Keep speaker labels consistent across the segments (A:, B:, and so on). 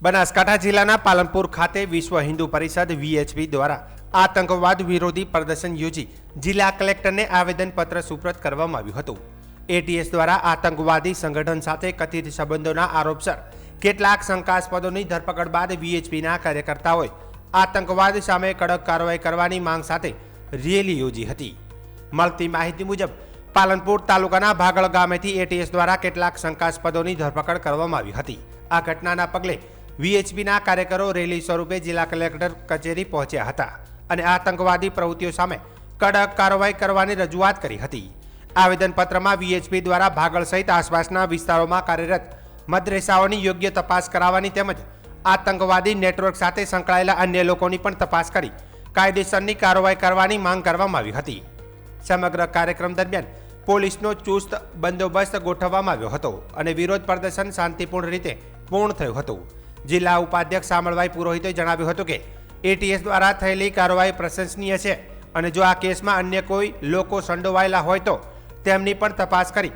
A: બનાસકાંઠા જિલ્લાના પાલનપુર ખાતે વિશ્વ હિન્દુ પરિષદ વીએચપી દ્વારા આતંકવાદ વિરોધી પ્રદર્શન યોજી જિલ્લા કલેક્ટરને આવેદનપત્ર સુપ્રત કરવામાં આવ્યું હતું। એટીએસ દ્વારા આતંકવાદી સંગઠન સાથે કથિત સંબંધોના આરોપસર કેટલાક શંકાસ્પદોની ધરપકડ બાદ વીએચપીના કાર્યકર્તાઓએ આતંકવાદ સામે કડક કાર્યવાહી કરવાની માંગ સાથે રેલી યોજી હતી। મળતી માહિતી મુજબ પાલનપુર તાલુકાના ભાગળ ગામેથી એટીએસ દ્વારા કેટલાક શંકાસ્પદોની ધરપકડ કરવામાં આવી હતી। આ ઘટનાના પગલે વીએચપીના કાર્યકરો રેલી સ્વરૂપે જિલ્લા કલેક્ટર કચેરી પહોંચ્યા હતા અને આતંકવાદી પ્રવૃત્તિઓ સામે કડક કાર્યવાહી કરવાની રજૂઆત કરી હતી। આવેદનપત્રમાં વીએચપી દ્વારા ભાગળ સહિત આસપાસના વિસ્તારોમાં કાર્યરત મદ્રેસાઓની યોગ્ય તપાસ કરાવવાની તેમજ આતંકવાદી નેટવર્ક સાથે સંકળાયેલા અન્ય લોકોની પણ તપાસ કરી કાયદેસરની કાર્યવાહી કરવાની માંગ કરવામાં આવી હતી। સમગ્ર કાર્યક્રમ દરમિયાન પોલીસનો ચુસ્ત બંદોબસ્ત ગોઠવવામાં આવ્યો હતો અને વિરોધ પ્રદર્શન શાંતિપૂર્ણ રીતે પૂર્ણ થયું હતું। જિલ્લા ઉપાધ્યક્ષ શામળભાઈ પુરોહિતે જણાવ્યું હતું કે એટીએસ દ્વારા થયેલી કાર્યવાહી પ્રશંસનીય છે અને જો આ કેસમાં અન્ય કોઈ લોકો સંડોવાયેલા હોય તો તેમની પણ તપાસ કરી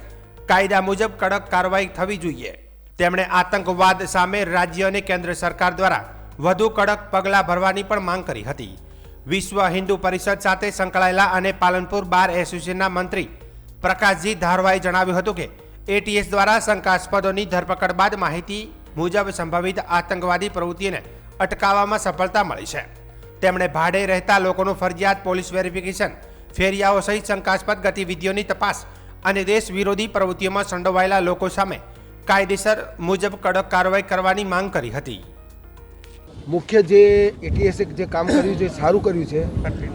A: કાયદા મુજબ કડક કાર્યવાહી થવી જોઈએ। તેમણે આતંકવાદ સામે રાજ્ય અને કેન્દ્ર સરકાર દ્વારા વધુ કડક પગલાં ભરવાની પણ માંગ કરી હતી। વિશ્વ હિન્દુ પરિષદ સાથે સંકળાયેલા અને પાલનપુર બાર એસોસિએશનના મંત્રી પ્રકાશજી ધારવાએ જણાવ્યું હતું કે એટીએસ દ્વારા શંકાસ્પદોની ધરપકડ બાદ માહિતી મુજબ સંભવિત આતંકવાદી પ્રવૃત્તિને અટકાવવામાં સફળતા મળી છે। તેમણે ભાડે રહેતા લોકોનું ફરજિયાત પોલીસ વેરિફિકેશન, ફેરિયાઓ સહિત શંકાસ્પદ ગતિવિધિઓની તપાસ અને દેશ વિરોધી પ્રવૃત્તિઓમાં સંડોવાયેલા લોકો સામે કાયદેસર મુજબ કડક કાર્યવાહી કરવાની માંગ કરી હતી।
B: મુખ્ય જે એટીએસે જે કામ કર્યું છે સારું કર્યું છે।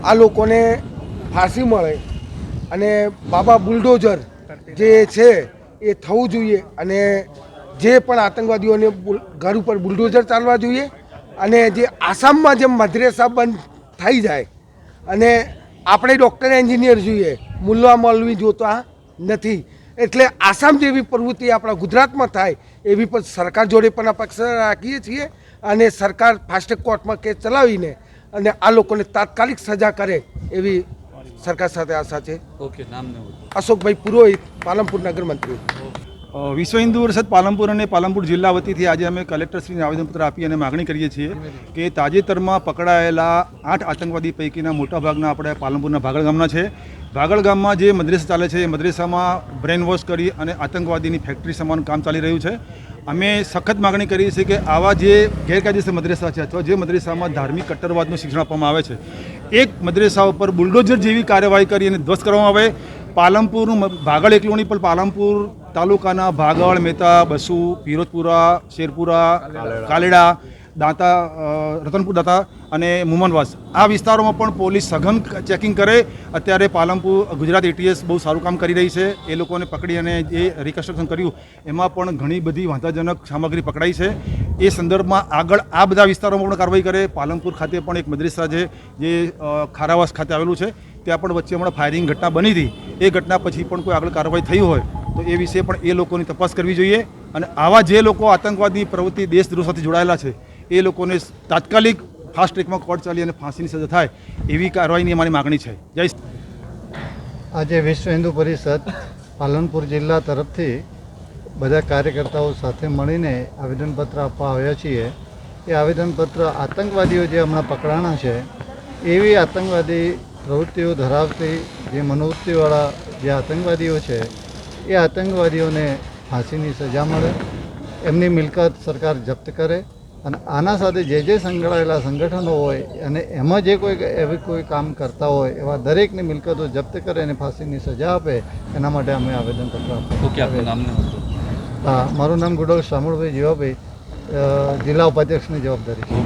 B: આ લોકોને ફાંસી મળે અને બાબા બુલડોઝર જે છે એ થવું જોઈએ અને જે પણ આતંકવાદીઓને ઘર ઉપર બુલડોઝર ચાલવા જોઈએ અને જે આસામમાં જેમ મદ્રેસા બંધ થઈ જાય અને આપણે ડૉક્ટર એન્જિનિયર જોઈએ, મુલ્લા મૌલવી જોતા નથી, એટલે આસામ જેવી પ્રવૃત્તિ આપણા ગુજરાતમાં થાય એવી પણ સરકાર જોડે પણ અપેક્ષા રાખીએ છીએ અને સરકાર ફાસ્ટ ટ્રેક કોર્ટમાં કેસ ચલાવીને અને આ લોકોને તાત્કાલિક સજા કરે એવી સરકાર સાથે આશા છે।
C: ઓકે, નામ
B: અશોકભાઈ પુરોહિત, પાલનપુર નગર મંત્રી।
C: વિશ્વ હિન્દુ પરિષદ પાલનપુર અને પાલનપુર જિલ્લા વતીથી આજે અમે કલેક્ટરશ્રીને આવેદનપત્ર આપી અને માગણી કરીએ છીએ કે તાજેતરમાં પકડાયેલા 8 આતંકવાદી પૈકીના મોટાભાગના આપણે પાલનપુરના ભાગળ ગામના છે। ભાગળ ગામમાં જે મદ્રેસા ચાલે છે એ મદ્રેસામાં બ્રેન વોશ કરી અને આતંકવાદીની ફેક્ટરી સમાન કામ ચાલી રહ્યું છે। અમે સખત માગણી કરીએ છીએ કે આવા જે ગેરકાયદેસર મદ્રેસા છે અથવા જે મદ્રેસામાં ધાર્મિક કટ્ટરવાદનું શિક્ષણ આપવામાં આવે છે, એક મદ્રેસા ઉપર બુલડોઝર જેવી કાર્યવાહી કરી અને ધ્વસ્ત કરવામાં આવે। પાલનપુરનું ભાગળ એકલું નહીં પણ પાલનપુર તાલુકાના ભાગળ, મેતા, બસુ, પિરોજપુરા, શેરપુરા, કાલેડા, દાંતા, રતનપુર દાંતા અને મુમનવાસ આ વિસ્તારોમાં પણ પોલીસ સઘન ચેકિંગ કરે। અત્યારે પાલનપુર ગુજરાત એટીએસ બહુ સારું કામ કરી રહી છે। એ લોકોને પકડી અને જે રિકન્સ્ટ્રક્શન કર્યું એમાં પણ ઘણી બધી વાંધાજનક સામગ્રી પકડાઈ છે। એ સંદર્ભમાં આગળ આ બધા વિસ્તારોમાં પણ કાર્યવાહી કરે। પાલનપુર ખાતે પણ એક મદ્રેસા છે જે ખારાવાસ ખાતે આવેલું છે, ત્યાં પણ વચ્ચે હમણાં ફાયરિંગ ઘટના બની હતી। એ ઘટના પછી પણ કોઈ આગળ કાર્યવાહી થઈ હોય તો એ વિશે પણ એ લોકોની તપાસ કરવી જોઈએ અને આવા જે લોકો આતંકવાદી પ્રવૃત્તિ દેશદ્રોહ સાથે જોડાયેલા છે એ લોકોને તાત્કાલિક ફાસ્ટ ટ્રેકમાં કોર્ટ ચાલી અને ફાંસીની સજા થાય એવી કાર્યવાહીની અમારી માગણી છે। જય।
D: આજે વિશ્વ હિન્દુ પરિષદ પાલનપુર જિલ્લા તરફથી બધા કાર્યકર્તાઓ સાથે મળીને આવેદનપત્ર આપવા આવ્યા છીએ। એ આવેદનપત્ર આતંકવાદીઓ જે હમણાં પકડાણા છે એવી આતંકવાદી પ્રવૃત્તિઓ ધરાવતી જે મનોવૃત્તિવાળા જે આતંકવાદીઓ છે એ આતંકવાદીઓને ફાંસીની સજા મળે, એમની મિલકત સરકાર જપ્ત કરે અને આના સાથે જે સંકળાયેલા સંગઠનો હોય અને એમાં જે કોઈ કામ કરતા હોય એવા દરેકની મિલકતો જપ્ત કરે અને ફાંસીની સજા આપે એના માટે અમે આવેદનપત્ર આપ્યું। હા, મારું નામ ગુડોલ શામળભાઈ જીવાભાઈ, જિલ્લા ઉપાધ્યક્ષની જવાબદારી છે।